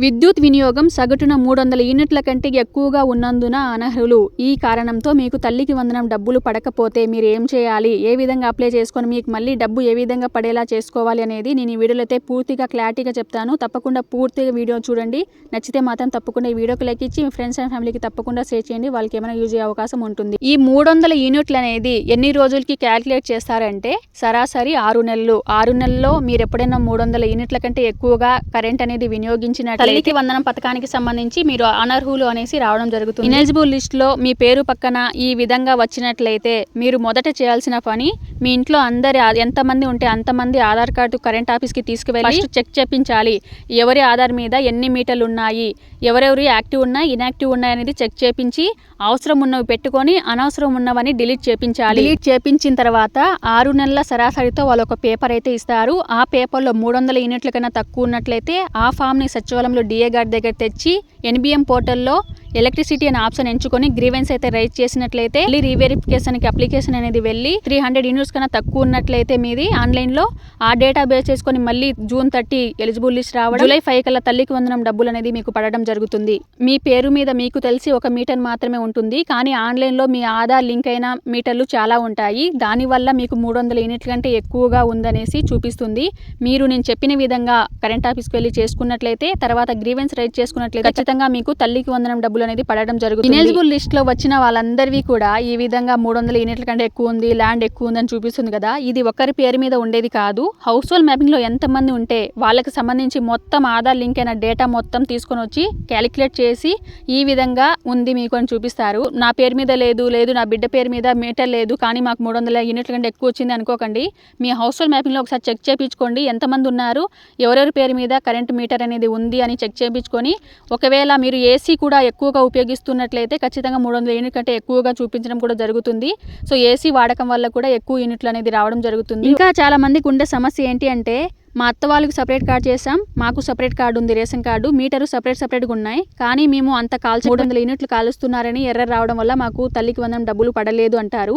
విద్యుత్ వినియోగం సగటున 300 యూనిట్ల కంటే ఎక్కువగా ఉన్నందున అనర్హులు. ఈ కారణంతో మీకు తల్లికి వందనం డబ్బులు పడకపోతే మీరు ఏం చేయాలి? ఏ విధంగా అప్లై చేసుకొని మీకు మళ్ళీ డబ్బు ఏ విధంగా పడేలా చేసుకోవాలి అనేది నేను ఈ వీడియోలో అయితే పూర్తిగా క్లారిటీగా చెప్తాను. తప్పకుండా పూర్తిగా వీడియో చూడండి. నచ్చితే మాత్రం తప్పకుండా ఈ వీడియోకి లైక్ ఇచ్చి మీ ఫ్రెండ్స్ అండ్ ఫ్యామిలీకి తప్పకుండా షేర్ చేయండి. వాళ్ళకి ఏమైనా యూజ్ అయ్యే అవకాశం ఉంటుంది. ఈ 300 యూనిట్లు అనేది ఎన్ని రోజులకి క్యాలిక్యులేట్ చేస్తారంటే సరాసరి 6 నెలలు. 6 నెలల్లో మీరు ఎప్పుడైనా 300 యూనిట్ల కంటే ఎక్కువగా కరెంట్ అనేది వినియోగించినట్లయితే తల్లికి వందనం పథకానికి సంబంధించి మీరు అనర్హులు అనేసి రావడం జరుగుతుంది. ఇనెలిజిబుల్ లిస్ట్ లో మీ పేరు పక్కన ఈ విధంగా వచ్చినట్లయితే మీరు మొదట చేయాల్సిన పని మీ ఇంట్లో అందరి ఎంతమంది ఉంటే అంతమంది ఆధార్ కార్డు కరెంట్ ఆఫీస్కి తీసుకువెళ్ళి చెక్ చేయించాలి. ఎవరి ఆధార్ మీద ఎన్ని మీటర్లు ఉన్నాయి, ఎవరెవరు యాక్టివ్ ఉన్నాయి ఇన్యాక్టివ్ ఉన్నాయి అనేది చెక్ చేయించి అవసరం ఉన్నవి పెట్టుకొని అనవసరం ఉన్నవని డిలీట్ చేయించాలి. డిలీట్ చేయించిన తర్వాత 6 నెలల సరాసరితో వాళ్ళు ఒక పేపర్ అయితే ఇస్తారు. ఆ పేపర్లో 300 యూనిట్ల కన్నా తక్కువ ఉన్నట్లయితే ఆ ఫామ్ని సచివాలయంలో డిఏ గార్డ్ దగ్గర తెచ్చి ఎన్బిఎం పోర్టల్లో ఎలక్ట్రిసిటీ అనే ఆప్షన్ ఎంచుకొని గ్రీవెన్స్ అయితే రైజ్ చేసినట్లయితే రీవెరిఫికేషన్ కి అప్లికేషన్ అనేది వెళ్ళి 300 యూనిట్స్ కన్నా తక్కువ ఉన్నట్లయితే మీది ఆన్లైన్ లో ఆ డేటా బేస్ చేసుకొని మళ్ళీ జూన్ 30 ఎలిజిబుల్ లిస్ట్ రావడం, జూలై 5 కల్లా తల్లికి వందనం డబ్బులు అనేది మీకు పడడం జరుగుతుంది. మీ పేరు మీద మీకు తెలిసి ఒక మీటర్ మాత్రమే ఉంటుంది. కానీ ఆన్లైన్ లో మీ ఆధార్ లింక్ అయిన మీటర్లు చాలా ఉంటాయి. దానివల్ల మీకు 300 యూనిట్ల కంటే ఎక్కువగా ఉందనేసి చూపిస్తుంది. మీరు నేను చెప్పిన విధంగా కరెంట్ ఆఫీస్కి వెళ్ళి చేసుకున్నట్లయితే తర్వాత గ్రీవెన్స్ రైజ్ చేసుకున్నట్లయితే ఖచ్చితంగా మీకు తల్లికి వందనం డబ్బులు అనేది పడడం జరుగుతుంది. ఇనెలిజిబుల్ లిస్ట్ లో వచ్చిన వాళ్ళందరివి కూడా ఈ విధంగా 300 యూనిట్ల కంటే ఎక్కువ ఉంది, ల్యాండ్ ఎక్కువ ఉందని చూపిస్తుంది కదా. ఇది ఒకరి పేరు మీద ఉండేది కాదు. హౌస్ హోల్డ్ మ్యాపింగ్ లో ఎంతమంది ఉంటే వాళ్ళకి సంబంధించి మొత్తం ఆధార్ లింక్ అయిన డేటా మొత్తం తీసుకొని వచ్చి క్యాలిక్యులేట్ చేసి ఈ విధంగా ఉంది మీకు అని చూపిస్తారు. నా పేరు మీద లేదు నా బిడ్డ పేరు మీద మీటర్ లేదు కానీ మాకు 300 యూనిట్ల కంటే ఎక్కువ వచ్చింది అనుకోకండి. మీ హౌస్ హోల్డ్ మ్యాపింగ్ లో ఒకసారి చెక్ చేయించుకోండి. ఎంతమంది ఉన్నారు, ఎవరెవరి పేరు మీద కరెంట్ మీటర్ అనేది ఉంది అని చెక్ చేయించుకొని ఒకవేళ మీరు ఏసీ కూడా ఎక్కువగా ఉపయోగిస్తున్నట్లయితే ఖచ్చితంగా 300 యూనిట్ కంటే ఎక్కువగా చూపించడం కూడా జరుగుతుంది. సో ఏసీ వాడకం వల్ల కూడా ఎక్కువ యూనిట్లు అనేది రావడం జరుగుతుంది. ఇంకా చాలా మందికి ఉండే సమస్య ఏంటి అంటే మా అత్త వాళ్ళకి సపరేట్ కార్డు చేసాం, మాకు సపరేట్ కార్డు ఉంది రేషన్ కార్డు, మీటరు సపరేట్గా ఉన్నాయి కానీ మేము అంత 300 యూనిట్లు కాలుస్తున్నారని ఎర్రర్ రావడం వల్ల మాకు తల్లికి వందనం డబ్బులు పడలేదు అంటారు.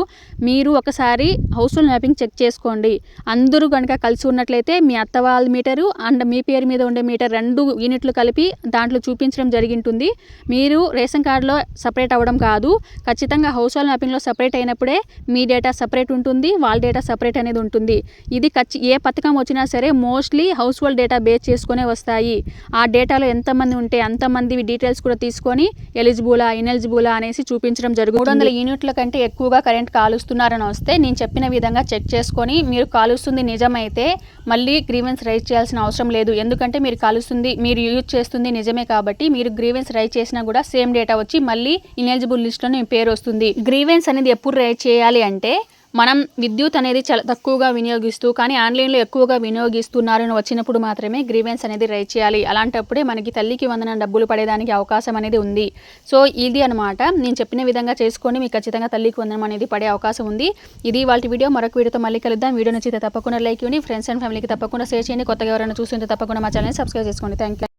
మీరు ఒకసారి హౌస్ హోల్డ్ మ్యాపింగ్ చెక్ చేసుకోండి. అందరూ కనుక కలిసి ఉన్నట్లయితే మీ అత్త వాళ్ళ మీటరు అండ్ మీ పేరు మీద ఉండే మీటర్ 2 యూనిట్లు కలిపి దాంట్లో చూపించడం జరిగింటుంది. మీరు రేషన్ కార్డులో సపరేట్ అవ్వడం కాదు, ఖచ్చితంగా హౌస్ హోల్డ్ మ్యాపింగ్లో సపరేట్ అయినప్పుడే మీ డేటా సపరేట్ ఉంటుంది, వాళ్ళ డేటా సపరేట్ అనేది ఉంటుంది. ఇది ఏ పథకం వచ్చినా సరే mostly house hold data base చేసుకునే వస్తాయి. ఆ డేటాలో ఎంతమంది ఉంటే అంతమంది డీటెయిల్స్ కూడా తీసుకొని ఎలిజిబులా ఇనెలిజిబులా అనేసి చూపించడం జరుగుతుంది. 300 యూనిట్ల కంటే ఎక్కువగా కరెంట్ కాలుస్తున్నారని వస్తే నేను చెప్పిన విధంగా చెక్ చేసుకొని మీరు కాలుస్తుంది నిజమైతే మళ్ళీ గ్రీవెన్స్ రైజ్ చేయాల్సిన అవసరం లేదు. ఎందుకంటే మీరు కాలుస్తుంది మీరు యూజ్ చేస్తుంది నిజమే కాబట్టి మీరు గ్రీవెన్స్ రైజ్ చేసినా కూడా సేమ్ డేటా వచ్చి మళ్ళీ ఇనెలిజిబుల్ లిస్ట్లో మీ పేరు వస్తుంది. గ్రీవెన్స్ అనేది ఎప్పుడు రైజ్ చేయాలి అంటే మనం విద్యుత్ అనేది చాలా తక్కువగా వినియోగిస్తూ కానీ ఆన్లైన్లో ఎక్కువగా వినియోగిస్తున్నారని వచ్చినప్పుడు మాత్రమే గ్రీవెన్స్ అనేది రైజ్ చేయాలి. అలాంటప్పుడే మనకి తల్లికి వందనం డబ్బులు పడేదానికి అవకాశం అనేది ఉంది. సో ఇది అనమాట, నేను చెప్పిన విధంగా చేసుకొని మీకు ఖచ్చితంగా తల్లికి వందనం అనేది పడే అవకాశం ఉంది. ఇది వాళ్ళ వీడియో. మరొక వీడియోతో మళ్ళీ కలుద్దాం. వీడియో నచ్చితే తప్పకుండా లైక్ ఇవ్వండి, ఫ్రెండ్స్ అండ్ ఫ్యామిలీకి తప్పకుండా షేర్ చేయండి. కొత్తగా ఎవరైనా చూస్తుంటే తప్పకుండా మా ఛానల్ని సబ్స్క్రైబ్ చేసుకోండి. Thank you.